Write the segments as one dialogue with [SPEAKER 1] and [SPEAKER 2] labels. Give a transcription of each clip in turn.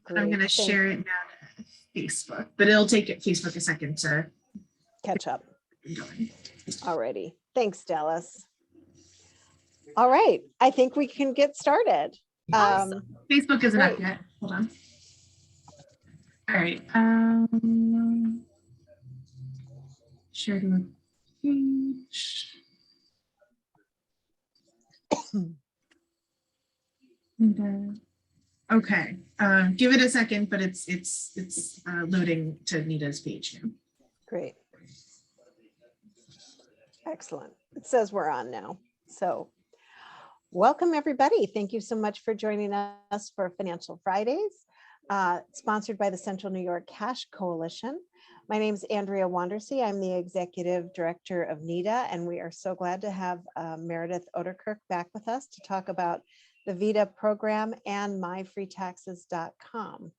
[SPEAKER 1] Great.
[SPEAKER 2] I'm going to share it now to Facebook, but it'll take Facebook a second to
[SPEAKER 1] catch up.
[SPEAKER 2] Going.
[SPEAKER 1] Alrighty. Thanks, Dallas. All right. I think we can get started.
[SPEAKER 2] Facebook isn't
[SPEAKER 1] great.
[SPEAKER 2] up yet. Hold on. All right. Share to a page. Okay. Give it a second, but it's loading to Nita's page now.
[SPEAKER 1] Great. Excellent. It says we're on now. So welcome, everybody. Thank you so much for joining us for Financial Fridays, sponsored by the Central New York Cash Coalition. My name is Andrea Wandersee. I'm the Executive Director of NITA, and we are so glad to have Meredith Ouderkirk back with us to talk about the VITA program and myfreetaxes.com.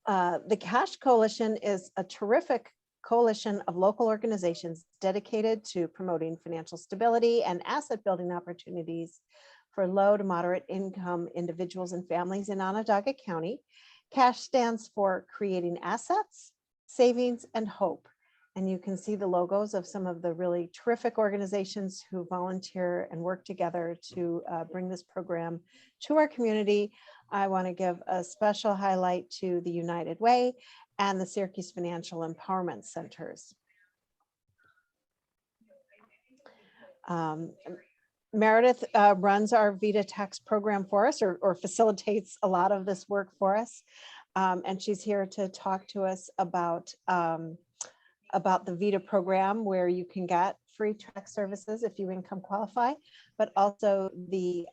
[SPEAKER 1] The Cash Coalition is a terrific coalition of local organizations dedicated to promoting financial stability and asset building opportunities for low to moderate income individuals and families in Onondaga County. CASH stands for Creating Assets, Savings, and Hope. And you can see the logos of some of the really terrific organizations who volunteer and work together to bring this program to our community. I want to give a special highlight to the United Way and the Syracuse Financial Empowerment Centers. Meredith runs our VITA tax program for us, or facilitates a lot of this work for us. And she's here to talk to us about the VITA program, where you can get free tax services if you income qualify, but also the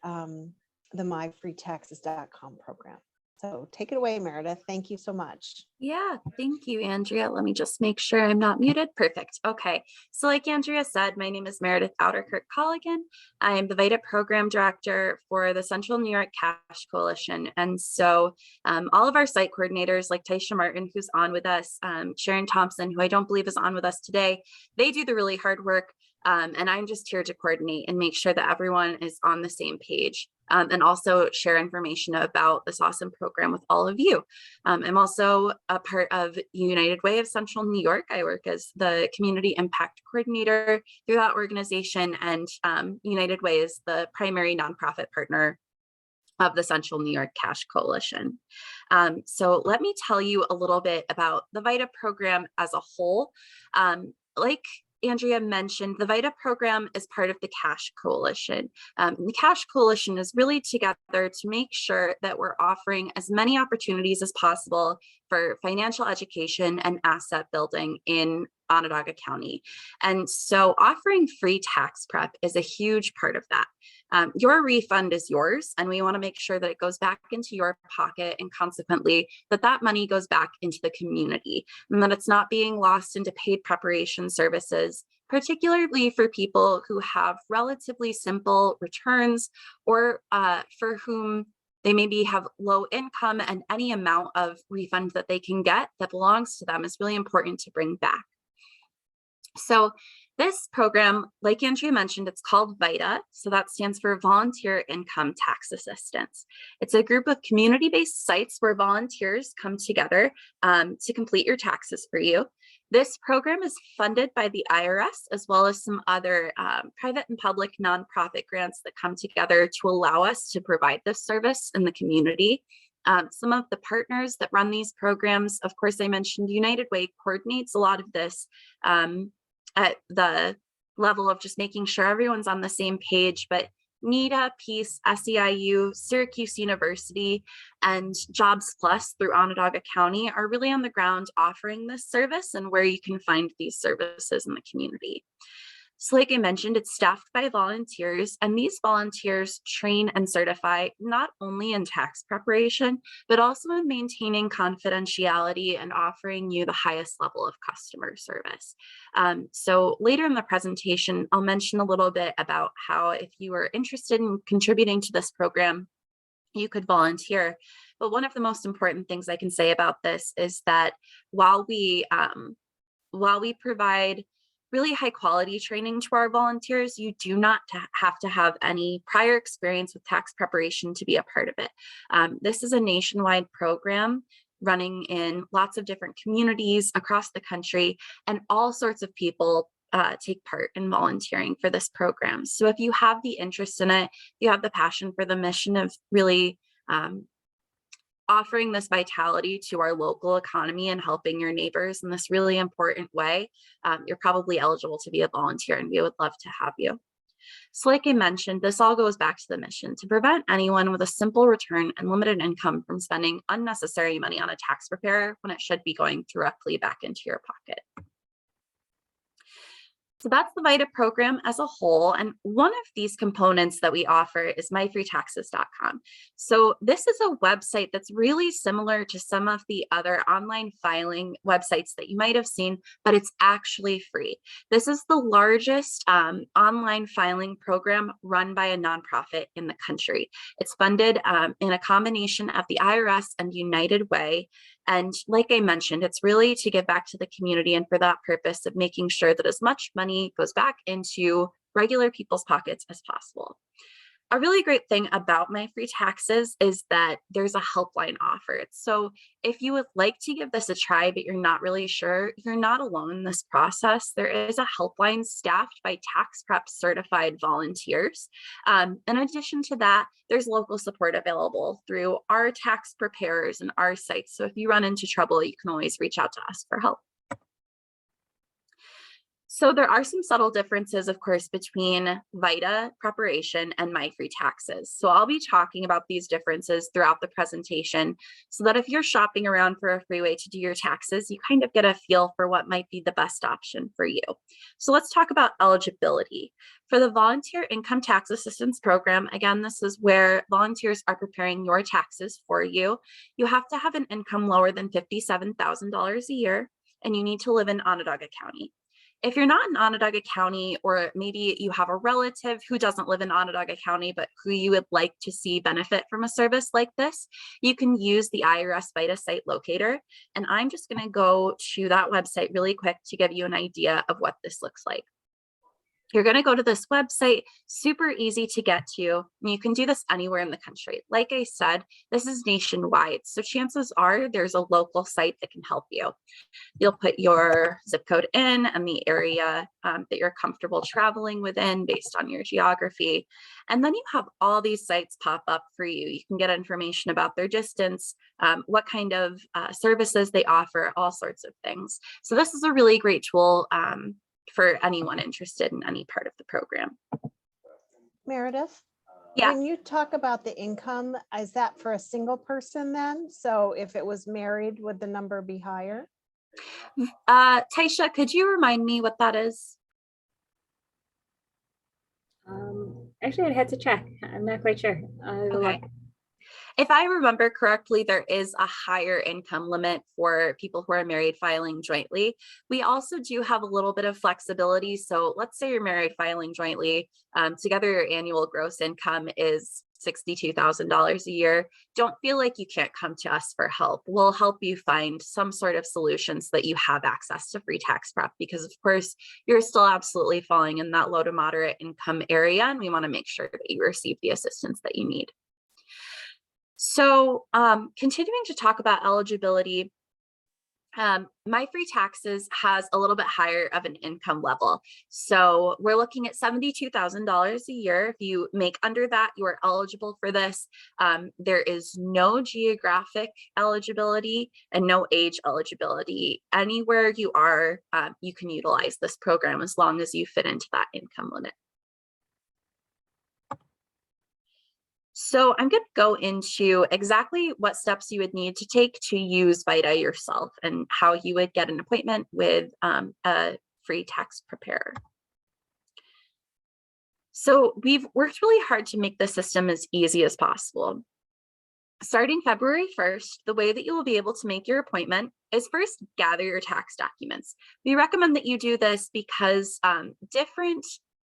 [SPEAKER 1] myfreetaxes.com program. So take it away, Meredith. Thank you so much.
[SPEAKER 3] Yeah, thank you, Andrea. Let me just make sure I'm not muted. Perfect. Okay. So like Andrea said, my name is Meredith Ouderkirk Colligan. I'm the VITA Program Director for the Central New York Cash Coalition. And so all of our site coordinators, like Taisha Martin, who's on with us, Sharon Thompson, who I don't believe is on with us today, they do the really hard work. And I'm just here to coordinate and make sure that everyone is on the same page, and also share information about this awesome program with all of you. I'm also a part of United Way of Central New York. I work as the Community Impact Coordinator through that organization, and United Way is the primary nonprofit partner of the Central New York Cash Coalition. So let me tell you a little bit about the VITA program as a whole. Like Andrea mentioned, the VITA program is part of the Cash Coalition. The Cash Coalition is really together to make sure that we're offering as many opportunities as possible for financial education and asset building in Onondaga County. And so offering free tax prep is a huge part of that. Your refund is yours, and we want to make sure that it goes back into your pocket, and consequently that that money goes back into the community, and that it's not being lost into paid preparation services, particularly for people who have relatively simple returns, or for whom they maybe have low income, and any amount of refund that they can get that belongs to them is really important to bring back. So this program, like Andrea mentioned, it's called VITA. So that stands for Volunteer Income Tax Assistance. It's a group of community-based sites where volunteers come together to complete your taxes for you. This program is funded by the IRS, as well as some other private and public nonprofit grants that come together to allow us to provide this service in the community. Some of the partners that run these programs, of course, I mentioned United Way coordinates a lot of this at the level of just making sure everyone's on the same page, but NITA, Peace, SEIU, Syracuse University, and Jobs Plus through Onondaga County are really on the ground offering this service and where you can find these services in the community. So like I mentioned, it's staffed by volunteers, and these volunteers train and certify not only in tax preparation, but also in maintaining confidentiality and offering you the highest level of customer service. So later in the presentation, I'll mention a little bit about how, if you are interested in contributing to this program, you could volunteer. But one of the most important things I can say about this is that while we provide really high quality training to our volunteers. You do not have to have any prior experience with tax preparation to be a part of it. This is a nationwide program running in lots of different communities across the country, and all sorts of people take part in volunteering for this program. So if you have the interest in it, you have the passion for the mission of really offering this vitality to our local economy and helping your neighbors in this really important way, you're probably eligible to be a volunteer, and we would love to have you. So like I mentioned, this all goes back to the mission to prevent anyone with a simple return and limited income from spending unnecessary money on a tax preparer when it should be going directly back into your pocket. So that's the VITA program as a whole. And one of these components that we offer is myfreetaxes.com. So this is a website that's really similar to some of the other online filing websites that you might have seen, but it's actually free. This is the largest online filing program run by a nonprofit in the country. It's funded in a combination of the IRS and United Way. And like I mentioned, it's really to give back to the community, and for that purpose of making sure that as much money goes back into regular people's pockets as possible. A really great thing about My Free Taxes is that there's a helpline offered. So if you would like to give this a try, but you're not really sure, you're not alone in this process. There is a helpline staffed by tax prep certified volunteers. In addition to that, there's local support available through our tax preparers and our sites. So if you run into trouble, you can always reach out to us for help. So there are some subtle differences, of course, between VITA preparation and My Free Taxes. So I'll be talking about these differences throughout the presentation so that if you're shopping around for a free way to do your taxes, you kind of get a feel for what might be the best option for you. So let's talk about eligibility. For the Volunteer Income Tax Assistance Program, again, this is where volunteers are preparing your taxes for you. You have to have an income lower than $57,000 a year, and you need to live in Onondaga County. If you're not in Onondaga County, or maybe you have a relative who doesn't live in Onondaga County, but who you would like to see benefit from a service like this, you can use the IRS VITA site locator. And I'm just going to go to that website really quick to give you an idea of what this looks like. You're going to go to this website, super easy to get to, and you can do this anywhere in the country. Like I said, this is nationwide, so chances are there's a local site that can help you. You'll put your zip code in and the area that you're comfortable traveling within based on your geography. And then you have all these sites pop up for you. You can get information about their distance, what kind of services they offer, all sorts of things. So this is a really great tool for anyone interested in any part of the program.
[SPEAKER 1] Meredith?
[SPEAKER 3] Yeah.
[SPEAKER 1] When you talk about the income, is that for a single person then? So if it was married, would the number be higher?
[SPEAKER 3] Taisha, could you remind me what that is?
[SPEAKER 4] Actually, I'd have to check. I'm not quite sure.
[SPEAKER 3] Okay. If I remember correctly, there is a higher income limit for people who are married filing jointly. We also do have a little bit of flexibility. So let's say you're married filing jointly, together your annual gross income is $62,000 a year. Don't feel like you can't come to us for help. We'll help you find some sort of solution so that you have access to free tax prep, because of course you're still absolutely falling in that low to moderate income area, and we want to make sure that you receive the assistance that you need. So continuing to talk about eligibility, My Free Taxes has a little bit higher of an income level. So we're looking at $72,000 a year. If you make under that, you are eligible for this. There is no geographic eligibility and no age eligibility. Anywhere you are, you can utilize this program as long as you fit into that income limit. So I'm going to go into exactly what steps you would need to take to use VITA yourself and how you would get an appointment with a free tax preparer. So we've worked really hard to make the system as easy as possible. Starting February 1st, the way that you will be able to make your appointment is first gather your tax documents. We recommend that you do this because different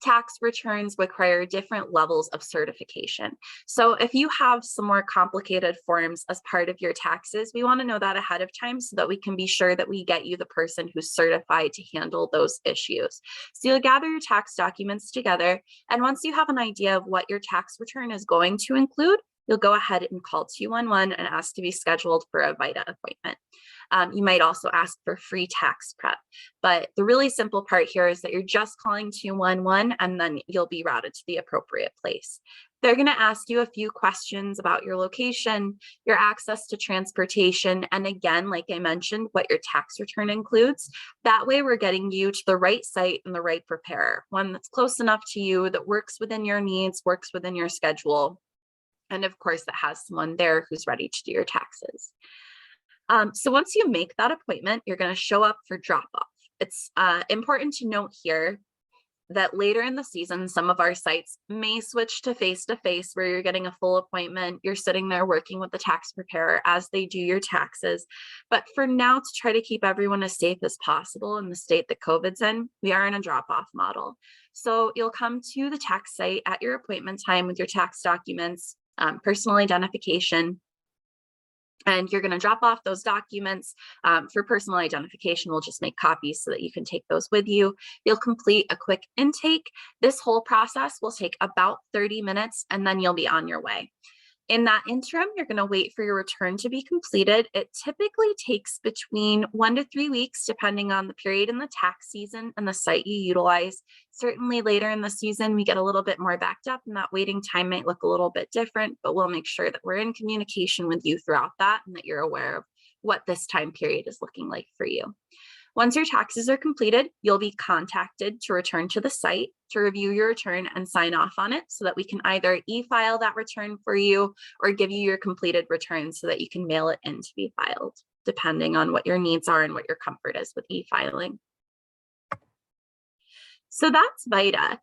[SPEAKER 3] tax returns require different levels of certification. So if you have some more complicated forms as part of your taxes, we want to know that ahead of time so that we can be sure that we get you the person who's certified to handle those issues. So you'll gather your tax documents together, and once you have an idea of what your tax return is going to include, you'll go ahead and call 211 and ask to be scheduled for a VITA appointment. You might also ask for free tax prep, but the really simple part here is that you're just calling 211 and then you'll be routed to the appropriate place. They're going to ask you a few questions about your location, your access to transportation, and again, like I mentioned, what your tax return includes. That way we're getting you to the right site and the right preparer, one that's close enough to you, that works within your needs, works within your schedule, and of course that has someone there who's ready to do your taxes. So once you make that appointment, you're going to show up for drop-off. It's important to note here that later in the season, some of our sites may switch to face-to-face where you're getting a full appointment. You're sitting there working with the tax preparer as they do your taxes. But for now, to try to keep everyone as safe as possible in the state that COVID's in, we are in a drop-off model. So you'll come to the tax site at your appointment time with your tax documents, personal identification, and you're going to drop off those documents. For personal identification, we'll just make copies so that you can take those with you. You'll complete a quick intake. This whole process will take about 30 minutes, and then you'll be on your way. In that interim, you're going to wait for your return to be completed. It typically takes between 1 to 3 weeks, depending on the period in the tax season and the site you utilize. Certainly later in the season, we get a little bit more backed up and that waiting time might look a little bit different, but we'll make sure that we're in communication with you throughout that and that you're aware of what this time period is looking like for you. Once your taxes are completed, you'll be contacted to return to the site to review your return and sign off on it so that we can either e-file that return for you or give you your completed return so that you can mail it in to be filed, depending on what your needs are and what your comfort is with e-filing. So that's VITA.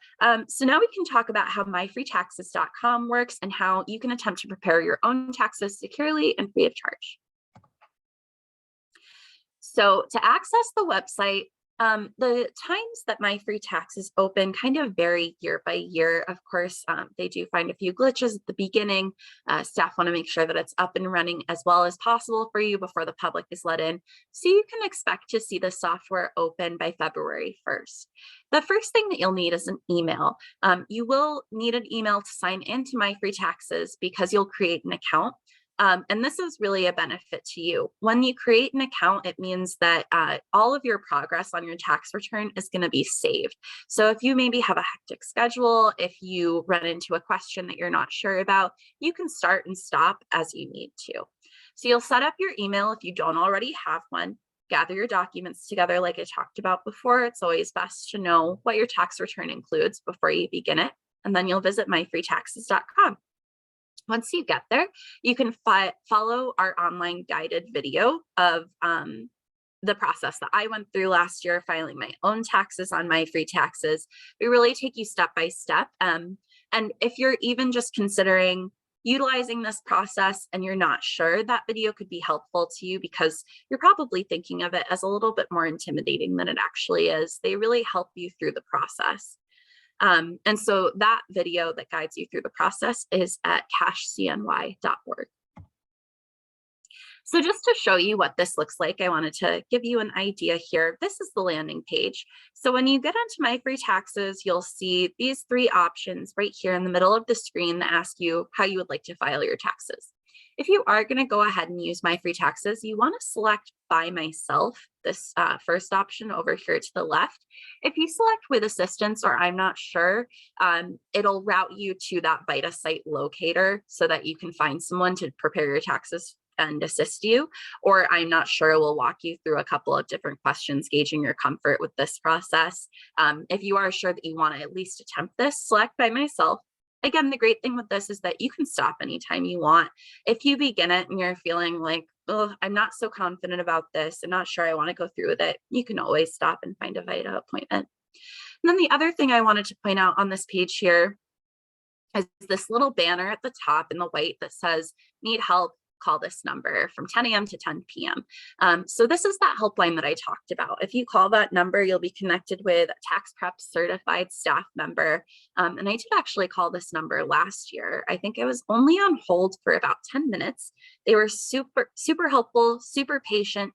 [SPEAKER 3] So now we can talk about how myfreetaxes.com works and how you can attempt to prepare your own taxes securely and free of charge. So to access the website, the times that My Free Taxes open kind of vary year by year. Of course, they do find a few glitches at the beginning. Staff want to make sure that it's up and running as well as possible for you before the public is let in. So you can expect to see the software open by February 1st. The first thing that you'll need is an email. You will need an email to sign into My Free Taxes because you'll create an account. And this is really a benefit to you. When you create an account, it means that all of your progress on your tax return is going to be saved. So if you maybe have a hectic schedule, if you run into a question that you're not sure about, you can start and stop as you need to. So you'll set up your email if you don't already have one, gather your documents together like I talked about before. It's always best to know what your tax return includes before you begin it. And then you'll visit myfreetaxes.com. Once you get there, you can follow our online guided video of the process that I went through last year, filing my own taxes on My Free Taxes. We really take you step by step. And if you're even just considering utilizing this process and you're not sure, that video could be helpful to you because you're probably thinking of it as a little bit more intimidating than it actually is. They really help you through the process. And so that video that guides you through the process is at cashcny.org. So just to show you what this looks like, I wanted to give you an idea here. This is the landing page. So when you get onto My Free Taxes, you'll see these three options right here in the middle of the screen that ask you how you would like to file your taxes. If you are going to go ahead and use My Free Taxes, you want to select By Myself, this first option over here to the left. If you select With Assistance or I'm not sure, it'll route you to that VITA site locator so that you can find someone to prepare your taxes and assist you, or I'm not sure, we'll walk you through a couple of different questions gauging your comfort with this process. If you are sure that you want to at least attempt this, select By Myself. Again, the great thing with this is that you can stop anytime you want. If you begin it and you're feeling like, oh, I'm not so confident about this, I'm not sure I want to go through with it, you can always stop and find a VITA appointment. And then the other thing I wanted to point out on this page here is this little banner at the top in the white that says, need help, call this number from 10 a.m. to 10 p.m. So this is that helpline that I talked about. If you call that number, you'll be connected with a tax prep certified staff member. And I did actually call this number last year. I think I was only on hold for about 10 minutes. They were super helpful, super patient,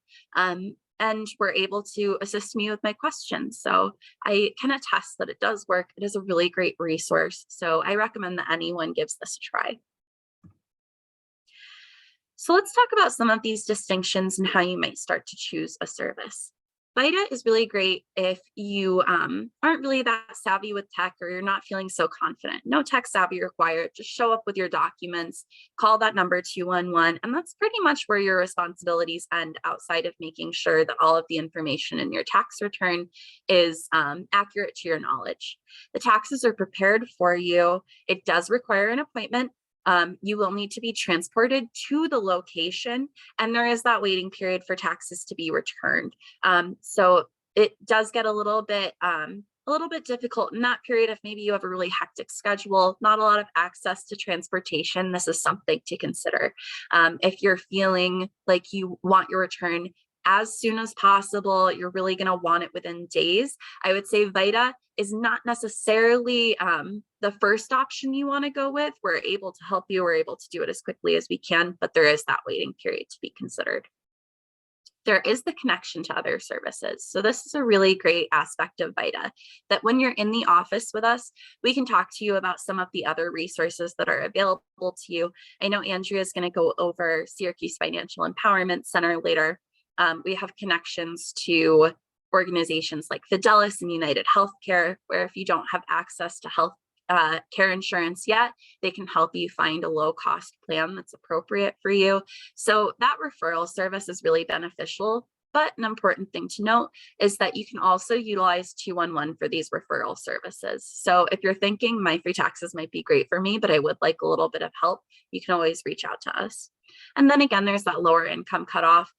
[SPEAKER 3] and were able to assist me with my questions. So I can attest that it does work. It is a really great resource. So I recommend that anyone gives this a try. So let's talk about some of these distinctions and how you might start to choose a service. VITA is really great if you aren't really that savvy with tech or you're not feeling so confident. No tech savvy required. Just show up with your documents, call that number 211, and that's pretty much where your responsibilities end outside of making sure that all of the information in your tax return is accurate to your knowledge. The taxes are prepared for you. It does require an appointment. You will need to be transported to the location, and there is that waiting period for taxes to be returned. So it does get a little bit difficult in that period if maybe you have a really hectic schedule, not a lot of access to transportation. This is something to consider. If you're feeling like you want your return as soon as possible, you're really going to want it within days, I would say VITA is not necessarily the first option you want to go with. We're able to help you. We're able to do it as quickly as we can, but there is that waiting period to be considered. There is the connection to other services. So this is a really great aspect of VITA, that when you're in the office with us, we can talk to you about some of the other resources that are available to you. I know Andrea is going to go over Syracuse Financial Empowerment Center later. We have connections to organizations like Fidelis and United Healthcare, where if you don't have access to health care insurance yet, they can help you find a low-cost plan that's appropriate for you. So that referral service is really beneficial. But an important thing to note is that you can also utilize 211 for these referral services. So if you're thinking my free taxes might be great for me, but I would like a little bit of help, you can always reach out to us. And then again, there's that lower income cutoff.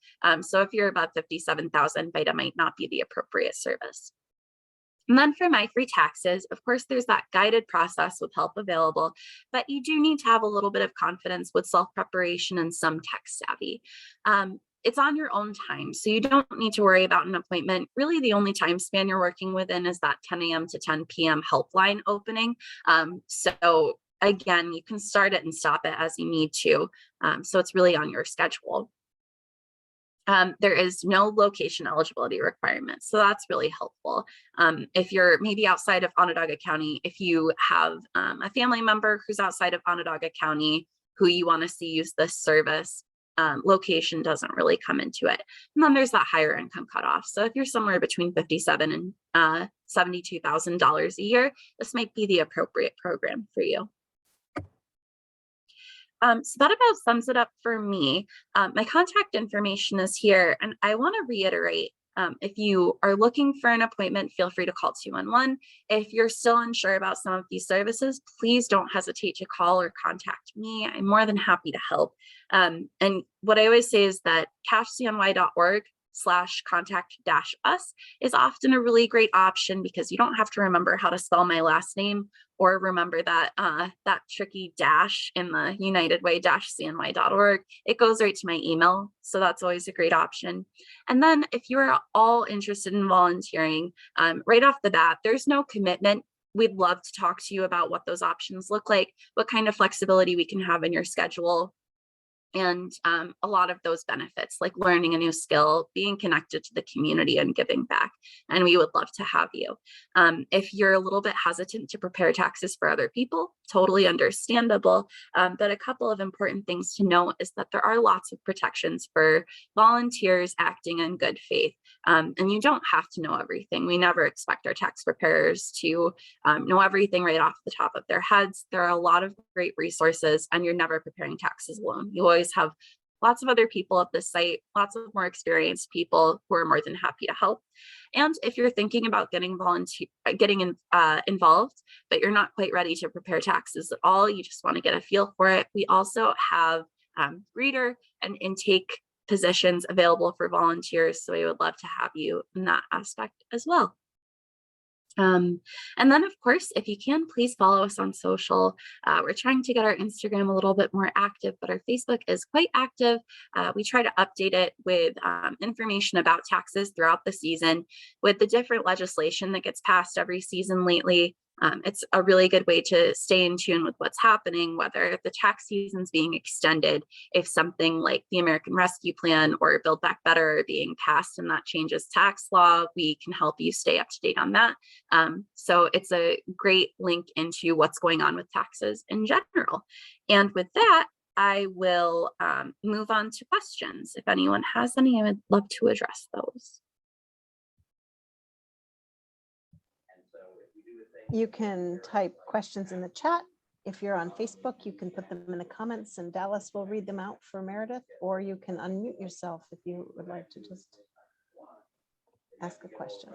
[SPEAKER 3] So if you're above 57,000, VITA might not be the appropriate service. And then for my free taxes, of course, there's that guided process with help available, but you do need to have a little bit of confidence with self-preparation and some tech savvy. It's on your own time, so you don't need to worry about an appointment. Really, the only time span you're working within is that 10 a.m. to 10 p.m. helpline opening. So again, you can start it and stop it as you need to. So it's really on your schedule. There is no location eligibility requirements, so that's really helpful. If you're maybe outside of Onondaga County, if you have a family member who's outside of Onondaga County who you want to see use this service, location doesn't really come into it. And then there's that higher income cutoff. So if you're somewhere between $57,000 and $72,000 a year, this might be the appropriate program for you. So that about sums it up for me. My contact information is here, and I want to reiterate, if you are looking for an appointment, feel free to call 211. If you're still unsure about some of these services, please don't hesitate to call or contact me. I'm more than happy to help. And what I always say is that cashcny.org/contact-us is often a really great option because you don't have to remember how to spell my last name or remember that that tricky dash in the unitedway-cny.org. It goes right to my email, so that's always a great option. And then if you're all interested in volunteering, right off the bat, there's no commitment. We'd love to talk to you about what those options look like, what kind of flexibility we can have in your schedule, and a lot of those benefits like learning a new skill, being connected to the community, and giving back. And we would love to have you. If you're a little bit hesitant to prepare taxes for other people, totally understandable. But a couple of important things to note is that there are lots of protections for volunteers acting in good faith. And you don't have to know everything. We never expect our tax preparers to know everything right off the top of their heads. There are a lot of great resources, and you're never preparing taxes alone. You always have lots of other people at the site, lots of more experienced people who are more than happy to help. And if you're thinking about getting involved, but you're not quite ready to prepare taxes at all, you just want to get a feel for it, we also have greeter and intake positions available for volunteers. So we would love to have you in that aspect as well. And then, of course, if you can, please follow us on social. We're trying to get our Instagram a little bit more active, but our Facebook is quite active. We try to update it with information about taxes throughout the season. With the different legislation that gets passed every season lately, it's a really good way to stay in tune with what's happening, whether the tax season's being extended, if something like the American Rescue Plan or Build Back Better are being passed and that changes tax law, we can help you stay up to date on that. So it's a great link into what's going on with taxes in general. And with that, I will move on to questions. If anyone has any, I would love to address those.
[SPEAKER 1] You can type questions in the chat. If you're on Facebook, you can put them in the comments and Dallas will read them out for Meredith, or you can unmute yourself if you would like to just ask a question.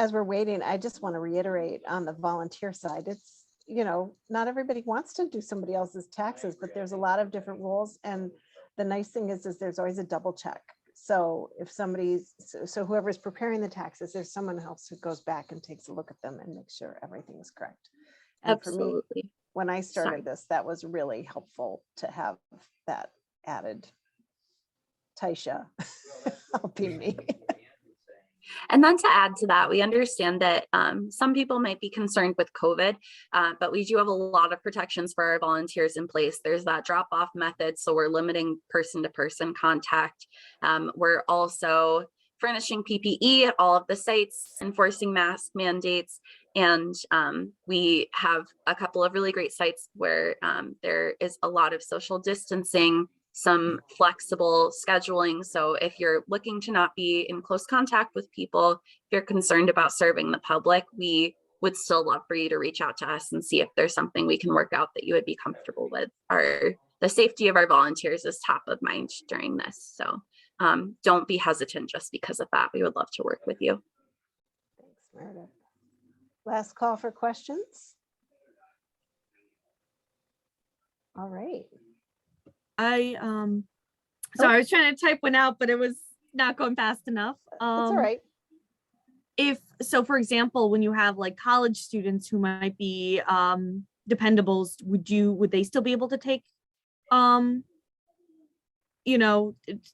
[SPEAKER 1] As we're waiting, I just want to reiterate on the volunteer side, it's, you know, not everybody wants to do somebody else's taxes, but there's a lot of different rules. And the nice thing is there's always a double check. So if somebody's, so whoever's preparing the taxes, there's someone else who goes back and takes a look at them and makes sure everything is correct. And
[SPEAKER 3] Absolutely.
[SPEAKER 1] for me, when I started this, that was really helpful to have that added. Taisha helping me.
[SPEAKER 3] And then to add to that, we understand that some people might be concerned with COVID, but we do have a lot of protections for our volunteers in place. There's that drop-off method, so we're limiting person-to-person contact. We're also furnishing PPE at all of the sites, enforcing mask mandates, and we have a couple of really great sites where there is a lot of social distancing, some flexible scheduling. So if you're looking to not be in close contact with people, if you're concerned about serving the public, we would still love for you to reach out to us and see if there's something we can work out that you would be comfortable with. The safety of our volunteers is top of mind during this. So don't be hesitant just because of that. We would love to work with you.
[SPEAKER 1] Thanks, Meredith. Last call for questions. All right.
[SPEAKER 5] I was trying to type one out, but it was not going fast enough.
[SPEAKER 1] That's all right.
[SPEAKER 5] For example, when you have like college students who might be dependables, would they still be able to take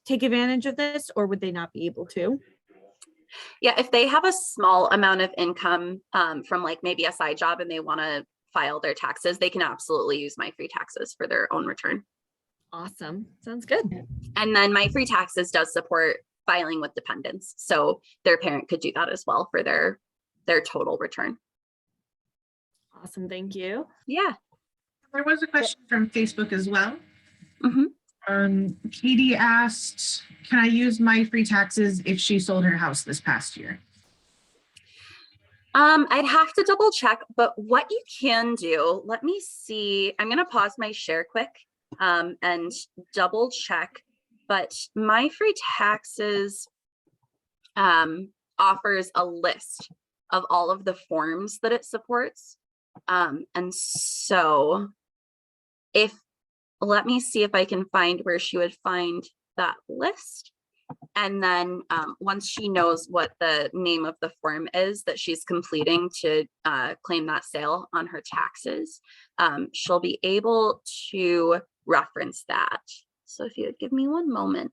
[SPEAKER 5] take advantage of this, or would they not be able to?
[SPEAKER 3] Yeah, if they have a small amount of income from like maybe a side job and they want to file their taxes, they can absolutely use My Free Taxes for their own return.
[SPEAKER 5] Awesome. Sounds good.
[SPEAKER 3] And then My Free Taxes does support filing with dependents. So their parent could do that as well for their total return.
[SPEAKER 5] Awesome. Thank you.
[SPEAKER 3] Yeah.
[SPEAKER 2] There was a question from Facebook as well.
[SPEAKER 3] Mm-hmm.
[SPEAKER 2] Katie asked, can I use My Free Taxes if she sold her house this past year?
[SPEAKER 3] I'd have to double check, but what you can do, let me see. I'm going to pause my share quick and double check, but My Free Taxes offers a list of all of the forms that it supports. And so let me see if I can find where she would find that list. And then once she knows what the name of the form is that she's completing to claim that sale on her taxes, she'll be able to reference that. So if you would give me one moment.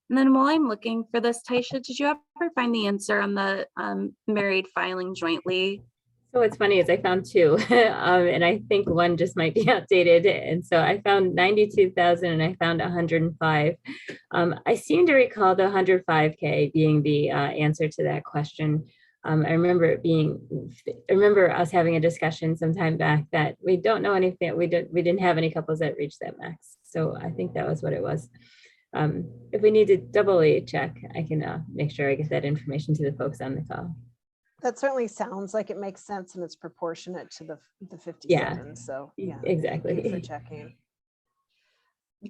[SPEAKER 3] And then while I'm looking for this, Taisha, did you ever find the answer on the married filing jointly?
[SPEAKER 4] So what's funny is I found two, and I think one just might be outdated. And so I found 92,000 and I found 105. I seem to recall the 105K being the answer to that question. I remember us having a discussion some time back that we don't know anything. We didn't have any couples that reached that max. So I think that was what it was. If we need to doubly check, I can make sure I get that information to the folks on the call.
[SPEAKER 1] That certainly sounds like it makes sense and it's proportionate to the
[SPEAKER 4] Yeah.
[SPEAKER 1] 57. So yeah, thank you for
[SPEAKER 4] Exactly.
[SPEAKER 1] checking.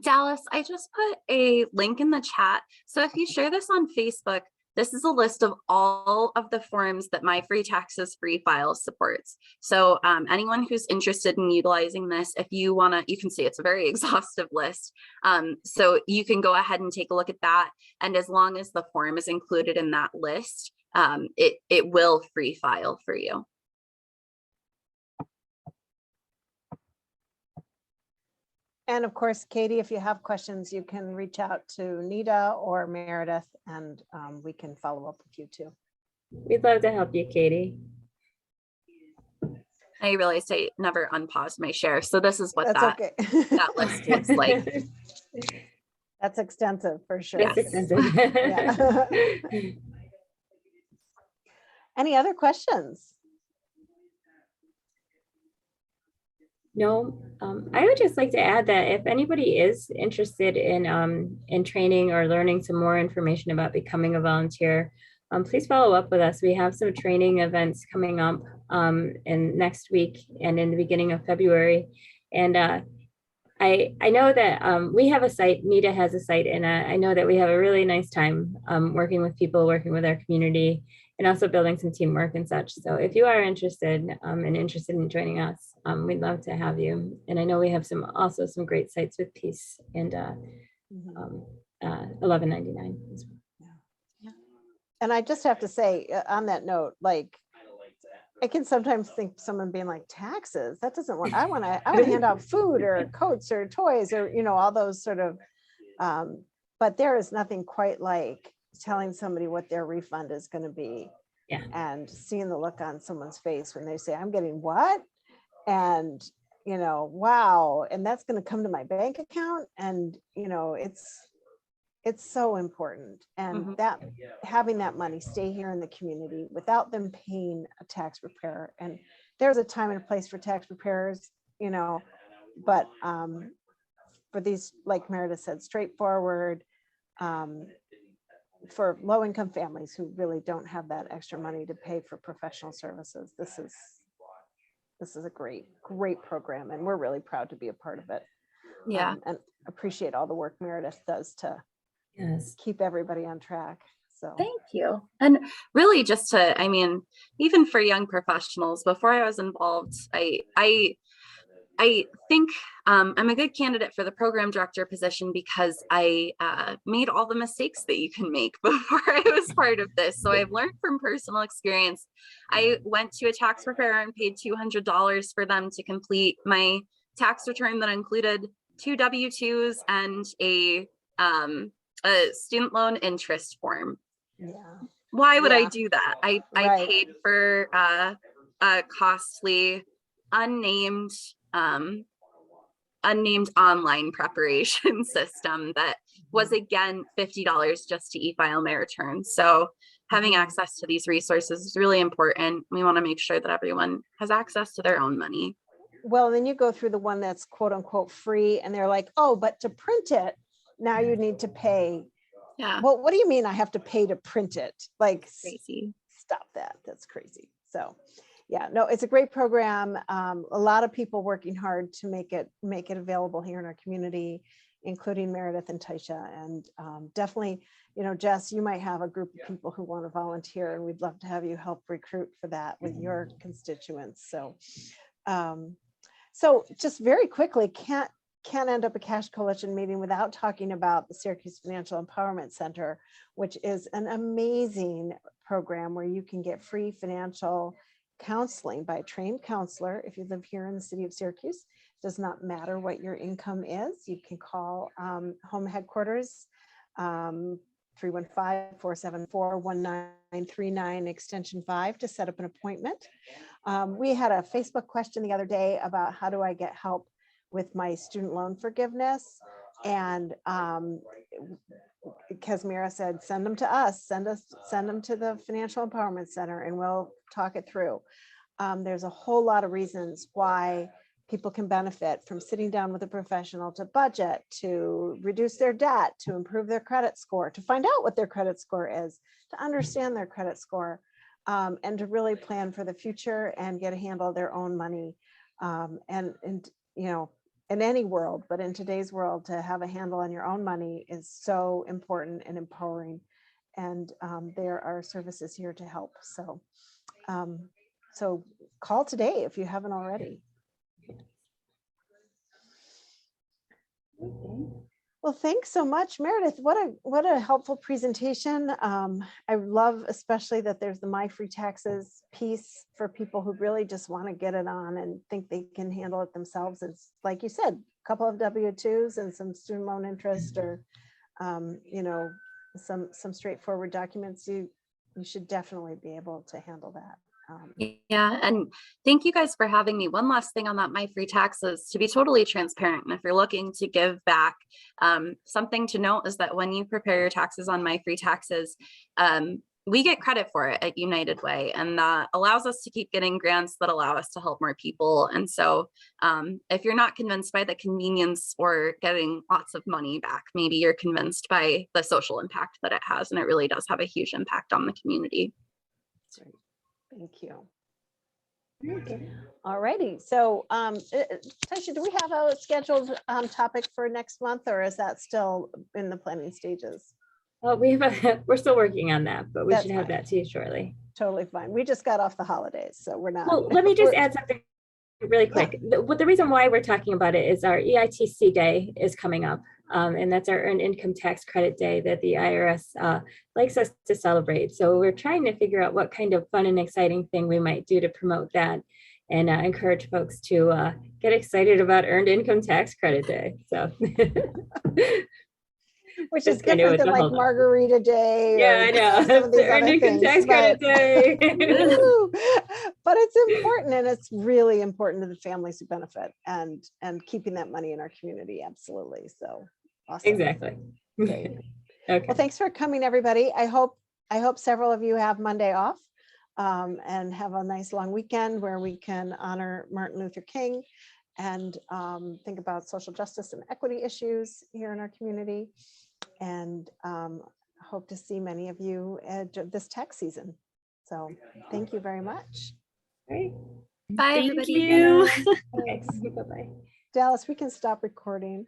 [SPEAKER 3] Dallas, I just put a link in the chat. So if you share this on Facebook, this is a list of all of the forms that My Free Taxes Free File supports. So anyone who's interested in utilizing this, if you want to, you can see it's a very exhaustive list. So you can go ahead and take a look at that. And as long as the form is included in that list, it will free file for you.
[SPEAKER 1] And of course, Katie, if you have questions, you can reach out to Nita or Meredith and we can follow up with you too.
[SPEAKER 4] We'd love to help you, Katie.
[SPEAKER 3] I realized I never unpaused my share. So this is what
[SPEAKER 1] That's
[SPEAKER 3] that,
[SPEAKER 1] okay.
[SPEAKER 3] that list looks like.
[SPEAKER 1] That's extensive for sure.
[SPEAKER 4] That's extensive.
[SPEAKER 1] Yeah. Any other questions?
[SPEAKER 4] No, I would just like to add that if anybody is interested in training or learning some more information about becoming a volunteer, please follow up with us. We have some training events coming up in next week and in the beginning of February. And I know that we have a site, Nita has a site, and I know that we have a really nice time working with people, working with our community, and also building some teamwork and such. So if you are interested and interested in joining us, we'd love to have you. And I know we have also some great sites with Peace and 1199 as well.
[SPEAKER 1] And I just have to say on that note, like, I can sometimes think someone being like, taxes, that doesn't want, I want to hand out food or coats or toys or, you know, all those sort of, but there is nothing quite like telling somebody what their refund is going to be.
[SPEAKER 4] Yeah.
[SPEAKER 1] And seeing the look on someone's face when they say, I'm getting what? And, you know, wow. And that's going to come to my bank account. And, you know, it's so important. And that having that money stay here in the community without them paying a tax preparer. And there's a time and a place for tax preparers, you know, but for these, like Meredith said, straightforward, for low-income families who really don't have that extra money to pay for professional services, this is a great program, and we're really proud to be a part of it.
[SPEAKER 3] Yeah.
[SPEAKER 1] And appreciate all the work Meredith does to keep everybody on track. So
[SPEAKER 3] thank you. And really just to, I mean, even for young professionals, before I was involved, I think I'm a good candidate for the program director position because I made all the mistakes that you can make before I was part of this. So I've learned from personal experience. I went to a tax preparer and paid $200 for them to complete my tax return that included 2 W-2s and a student loan interest form.
[SPEAKER 1] yeah.
[SPEAKER 3] Why would I
[SPEAKER 1] Yeah.
[SPEAKER 3] do that? I
[SPEAKER 1] Right.
[SPEAKER 3] paid for a costly unnamed online preparation system that was again $50 just to e-file my return. So having access to these resources is really important. We want to make sure that everyone has access to their own money.
[SPEAKER 1] Well, then you go through the one that's quote unquote free and they're like, oh, but to print it, now you need to pay.
[SPEAKER 3] Yeah.
[SPEAKER 1] Well, what do you mean I have to pay to print it? Like,
[SPEAKER 3] Crazy.
[SPEAKER 1] stop that. That's crazy. So yeah, no, it's a great program. A lot of people working hard to make it available here in our community, including Meredith and Taisha. And definitely, you know, Jess, you might have a group of people who want to volunteer, and we'd love to have you help recruit for that with your constituents. So, so just very quickly, can't end up a Cash Coalition meeting without talking about the Syracuse Financial Empowerment Center, which is an amazing program where you can get free financial counseling by a trained counselor. If you live here in the city of Syracuse, it does not matter what your income is. You can call home headquarters, 315-474-1939 extension 5 to set up an appointment. We had a Facebook question the other day about how do I get help with my student loan forgiveness, and because Mira said, send them to us, send them to the Financial Empowerment Center and we'll talk it through. There's a whole lot of reasons why people can benefit from sitting down with a professional to budget, to reduce their debt, to improve their credit score, to find out what their credit score is, to understand their credit score. and to really plan for the future and get a handle of their own money. And you know, in any world, but in today's world, to have a handle on your own money is so important and empowering. And there are services here to help. So, so call today if you haven't already. Well, thanks so much, Meredith. What a helpful presentation. I love especially that there's the My Free Taxes piece for people who really just want to get it on and think they can handle it themselves. It's like you said, a couple of W-2s and some student loan interest, or you know, some straightforward documents. You should definitely be able to handle that.
[SPEAKER 3] Yeah, and thank you guys for having me. One last thing on that My Free Taxes, to be totally transparent, and if you're looking to give back, something to note is that when you prepare your taxes on My Free Taxes, we get credit for it at United Way, and that allows us to keep getting grants that allow us to help more people. And so if you're not convinced by the convenience or getting lots of money back, maybe you're convinced by the social impact that it has, and it really does have a huge impact on the community.
[SPEAKER 1] That's right. Thank you. All righty. So, Tasha, do we have a scheduled topic for next month, or is that still in the planning stages?
[SPEAKER 4] Well, we're still working on that, but we
[SPEAKER 1] That's
[SPEAKER 4] should have
[SPEAKER 1] fine.
[SPEAKER 4] that to you shortly.
[SPEAKER 1] Totally fine. We just got off the holidays, so we're not.
[SPEAKER 4] Well, let me just add something really quick. The reason why we're talking about it is our EITC day is coming up. And that's our Earned Income Tax Credit Day that the IRS likes us to celebrate. So we're trying to figure out what kind of fun and exciting thing we might do to promote that, and encourage folks to get excited about Earned Income Tax Credit Day. So,
[SPEAKER 1] Which
[SPEAKER 4] Just
[SPEAKER 1] is
[SPEAKER 4] kinda
[SPEAKER 1] different
[SPEAKER 4] with
[SPEAKER 1] than
[SPEAKER 4] the
[SPEAKER 1] like
[SPEAKER 4] whole-
[SPEAKER 1] Margarita Day.
[SPEAKER 4] yeah,
[SPEAKER 1] or
[SPEAKER 4] I know.
[SPEAKER 1] some of these
[SPEAKER 4] Earned
[SPEAKER 1] other
[SPEAKER 4] Income
[SPEAKER 1] things,
[SPEAKER 4] Tax Credit
[SPEAKER 1] but-
[SPEAKER 4] Day.
[SPEAKER 1] Woo! But it's important, and it's really important to the families who benefit, and keeping that money in our community. Absolutely. So awesome.
[SPEAKER 4] Exactly.
[SPEAKER 1] Great.
[SPEAKER 4] Okay.
[SPEAKER 1] Well, thanks for coming, everybody. I hope several of you have Monday off, and have a nice long weekend where we can honor Martin Luther King and think about social justice and equity issues here in our community. And hope to see many of you at this tax season. So thank you very much.
[SPEAKER 4] Great.
[SPEAKER 3] Bye,
[SPEAKER 5] Thank
[SPEAKER 3] everybody.
[SPEAKER 5] you.
[SPEAKER 4] Thanks. Bye-bye.
[SPEAKER 1] Dallas, we can stop recording.